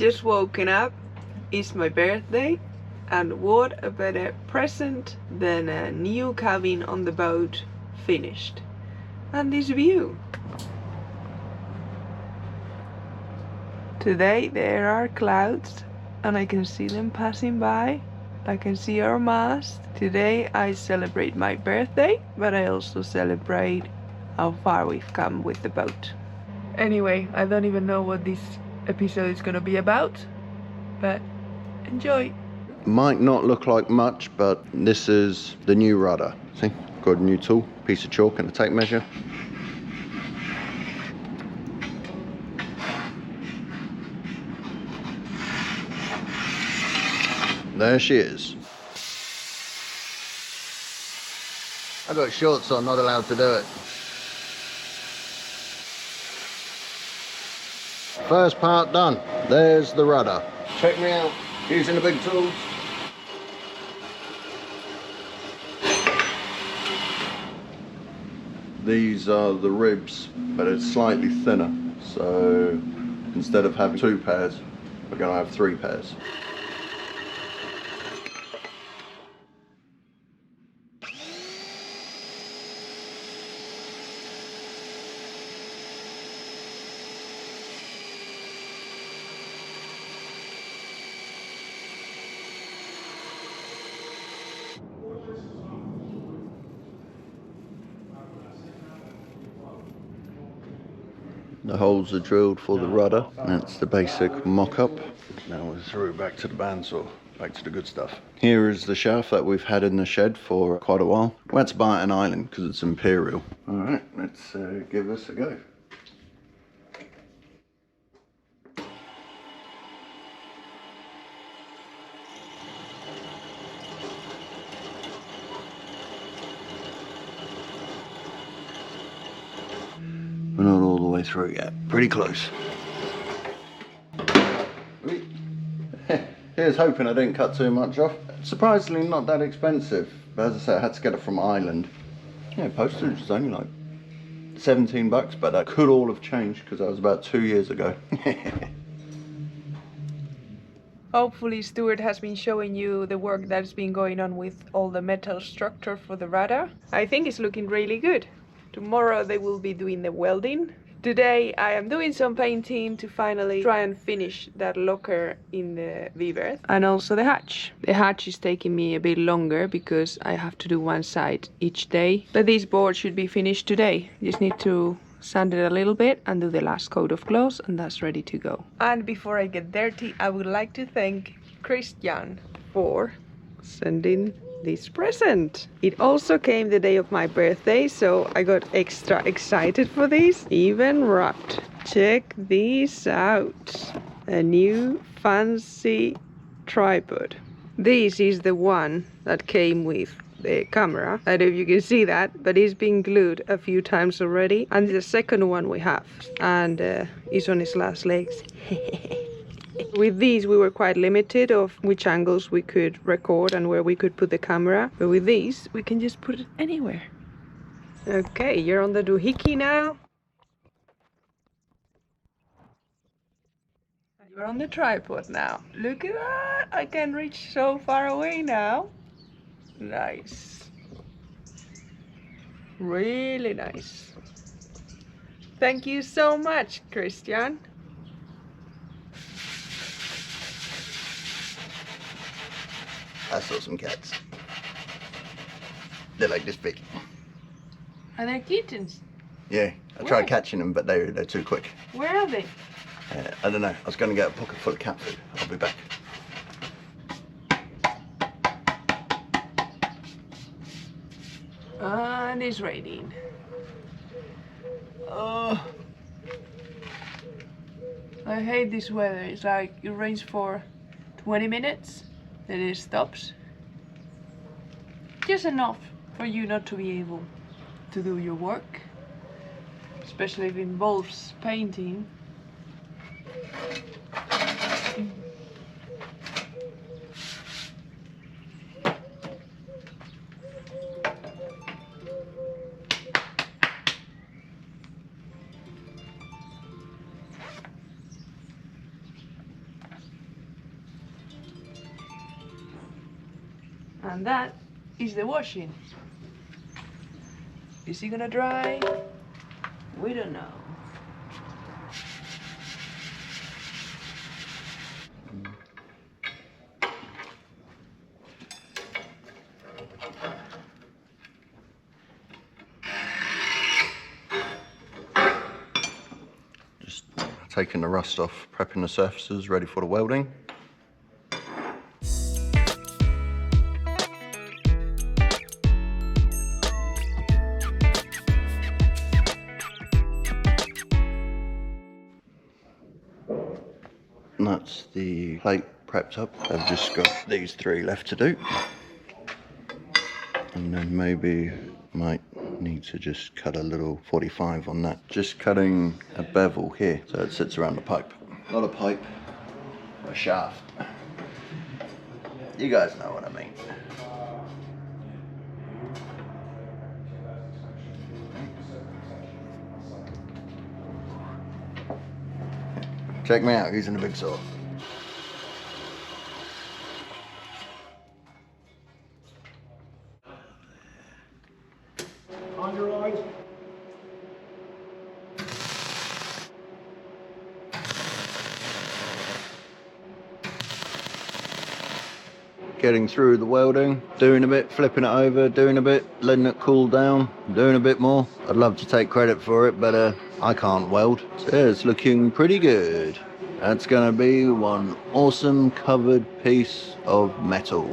just woken up. It's my birthday, and what a better present than a new cabin on the boat finished. And this view. Today there are clouds and I can see them passing by. I can see our mast. Today I celebrate my birthday, but I also celebrate how far we've come with the boat. Anyway, I don't even know what this episode is gonna be about, but enjoy. Might not look like much, but this is the new rudder. See, got a new tool, piece of chalk and a tape measure. There she is. I got shorts on, not allowed to do it. First part done. There's the rudder. Check me out using the big tools. These are the ribs, but it's slightly thinner. So instead of having 2 pairs, we're going to have 3 pairs. The holes are drilled for the rudder. That's the basic mock-up. Now we're through back to the bandsaw, back to the good stuff. Here is the shaft that we've had in the shed for quite a while. We had to buy it at an island because it's imperial. All right, let's give this a go. We're not all the way through yet. Pretty close. Here's hoping I didn't cut too much off. Surprisingly not that expensive. But as I said, I had to get it from Ireland. Yeah, postage is only like 17 bucks, but that could all have changed because that was about 2 years ago. Hopefully Stuart has been showing you the work that's been going on with all the metal structure for the rudder. I think it's looking really good. Tomorrow they will be doing the welding. Today I am doing some painting to finally try and finish that locker in the V-berth. And also the hatch. The hatch is taking me a bit longer because I have to do one side each day. But this board should be finished today. Just need to sand it a little bit and do the last coat of gloss and that's ready to go. And before I get dirty, I would like to thank Christian for sending this present. It also came the day of my birthday, so I got extra excited for this, even wrapped. Check this out. A new fancy tripod. This is the one that came with the camera. I don't know if you can see that, but it's been glued a few times already. And the second one we have, and it's on its last legs. With these we were quite limited of which angles we could record and where we could put the camera, but with these we can just put it anywhere. Okay, you're on the doohickey now. You're on the tripod now. Look at that! I can reach so far away now. Nice. Really nice. Thank you so much, Christian. I saw some cats. They're like this big. Are they kittens? Yeah, I tried catching them, but they're too quick. Where are they? I don't know. I was going to get a pocket full of cat food. I'll be back. And it's raining. Oh, I hate this weather. It's like it rains for 20 minutes. Then it stops. Just enough for you not to be able to do your work, especially if it involves painting. And that is the washing. Is it gonna dry? We don't know. Just taking the rust off, prepping the surfaces, ready for the welding. And that's the plate prepped up. I've just got these 3 left to do. And then maybe might need to just cut a little 45 on that. Just cutting a bevel here so it sits around the pipe. Not a pipe, a shaft. You guys know what I mean. Check me out, using a big saw. On your lines. Getting through the welding, doing a bit, flipping it over, doing a bit, letting it cool down, doing a bit more. I'd love to take credit for it, but I can't weld. So yeah, it's looking pretty good. That's gonna be one awesome covered piece of metal.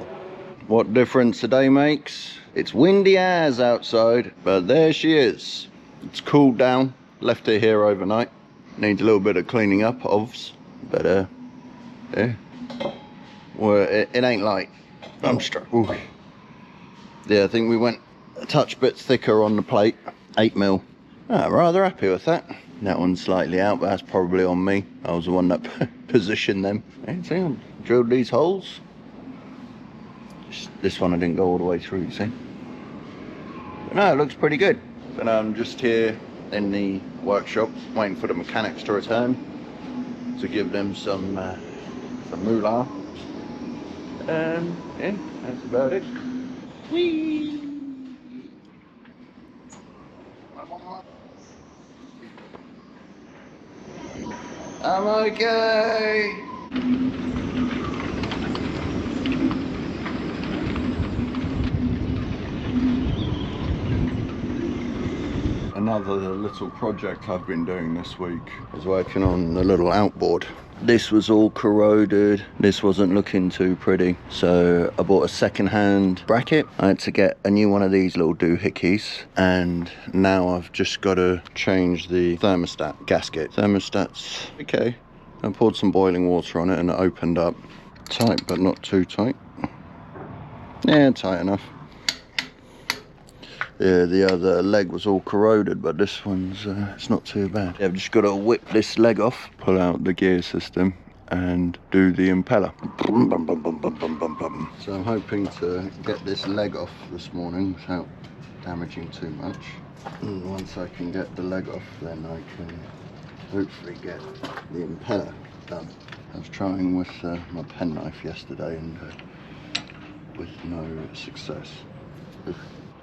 What difference a day makes? It's windy as outside, but there she is. It's cooled down, left her here overnight. Needs a little bit of cleaning up, obvs, but yeah. Well, it ain't like I'm struck. Yeah, I think we went a touch bit thicker on the plate, 8mm. I'm rather happy with that. That one's slightly out, but that's probably on me. I was the one that positioned them. And see, I drilled these holes. This one I didn't go all the way through, you see. But no, it looks pretty good. But I'm just here in the workshop, waiting for the mechanics to return to give them some moolah. Yeah, that's about it. Whee! I'm okay. Another little project I've been doing this week is working on the little outboard. This was all corroded, this wasn't looking too pretty, so I bought a second-hand bracket. I had to get a new one of these little doohickeys, and now I've just got to change the thermostat gasket. Thermostat's okay. I poured some boiling water on it and it opened up. Tight, but not too tight. Yeah, tight enough. Yeah, the other leg was all corroded, but this one's it's not too bad. Yeah, I've just got to whip this leg off, pull out the gear system and do the impeller. So I'm hoping to get this leg off this morning without damaging too much. And once I can get the leg off, then I can hopefully get the impeller done. I was trying with my penknife yesterday and with no success.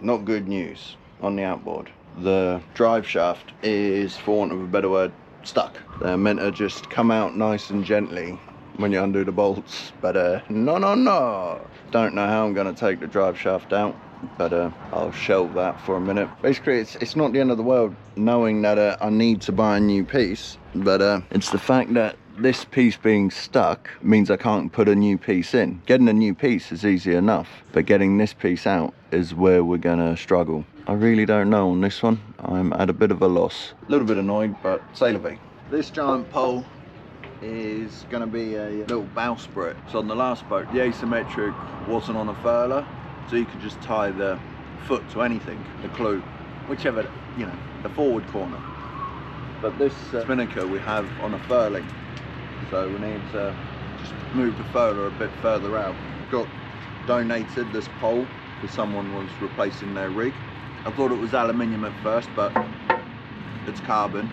Not good news on the outboard. The drive shaft is, for want of a better word, stuck. They're meant to just come out nice and gently when you undo the bolts, but no. Don't know how I'm going to take the drive shaft out, but I'll shelve that for a minute. Basically, it's not the end of the world knowing that I need to buy a new piece, but it's the fact that this piece being stuck means I can't put a new piece in. Getting a new piece is easy enough, but getting this piece out is where we're gonna struggle. I really don't know on this one. I'm at a bit of a loss. A little bit annoyed, but c'est la vie. This giant pole is gonna be a little bowsprit. So on the last boat, the asymmetric wasn't on a furler, so you could just tie the foot to anything, the clew, whichever, you know, the forward corner. But this spinnaker we have on a furling, so we need to just move the furler a bit further out. Got donated this pole because someone was replacing their rig. I thought it was aluminium at first, but it's carbon.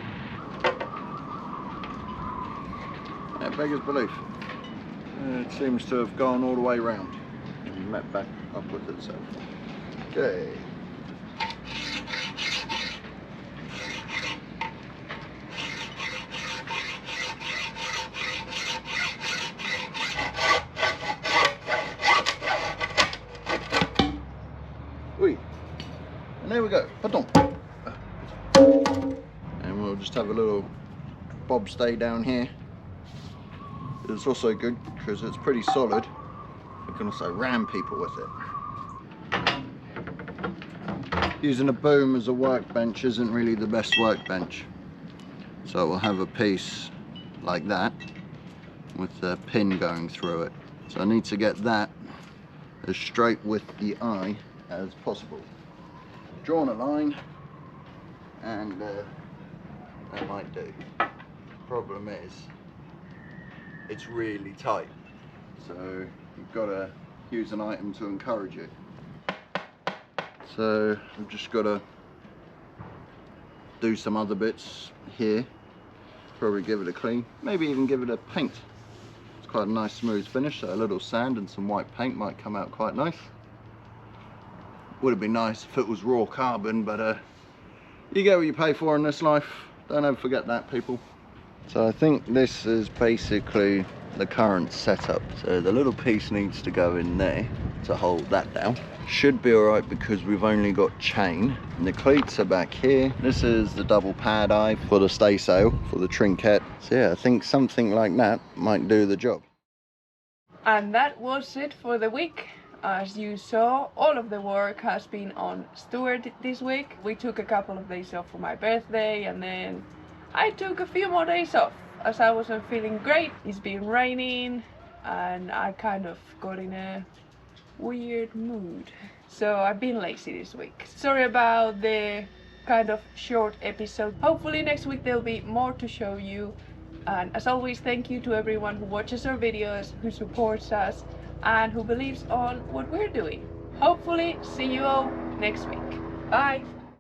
Yeah, beggars belief. It seems to have gone all the way round. Met back up with itself. Okay. Oi. And there we go. Pardon. And we'll just have a little bob stay down here. It's also good because it's pretty solid. You can also ram people with it. Using a boom as a workbench isn't really the best workbench. So we'll have a piece like that with the pin going through it. So I need to get that as straight with the eye as possible. Drawn a line, and that might do. Problem is, it's really tight, so you've got to use an item to encourage it. So I've just got to do some other bits here, probably give it a clean, maybe even give it a paint. It's quite a nice smooth finish, so a little sand and some white paint might come out quite nice. Would have been nice if it was raw carbon, but you get what you pay for in this life. Don't ever forget that, people. So I think this is basically the current setup. So the little piece needs to go in there to hold that down. Should be alright because we've only got chain. And the cleats are back here. This is the double pad eye for the staysail, for the trinket. So yeah, I think something like that might do the job. And that was it for the week. As you saw, all of the work has been on Stuart this week. We took a couple of days off for my birthday, and then I took a few more days off as I wasn't feeling great. It's been raining and I kind of got in a weird mood. So I've been lazy this week. Sorry about the kind of short episode. Hopefully next week there'll be more to show you. And as always, thank you to everyone who watches our videos, who supports us, and who believes on what we're doing. Hopefully see you all next week. Bye!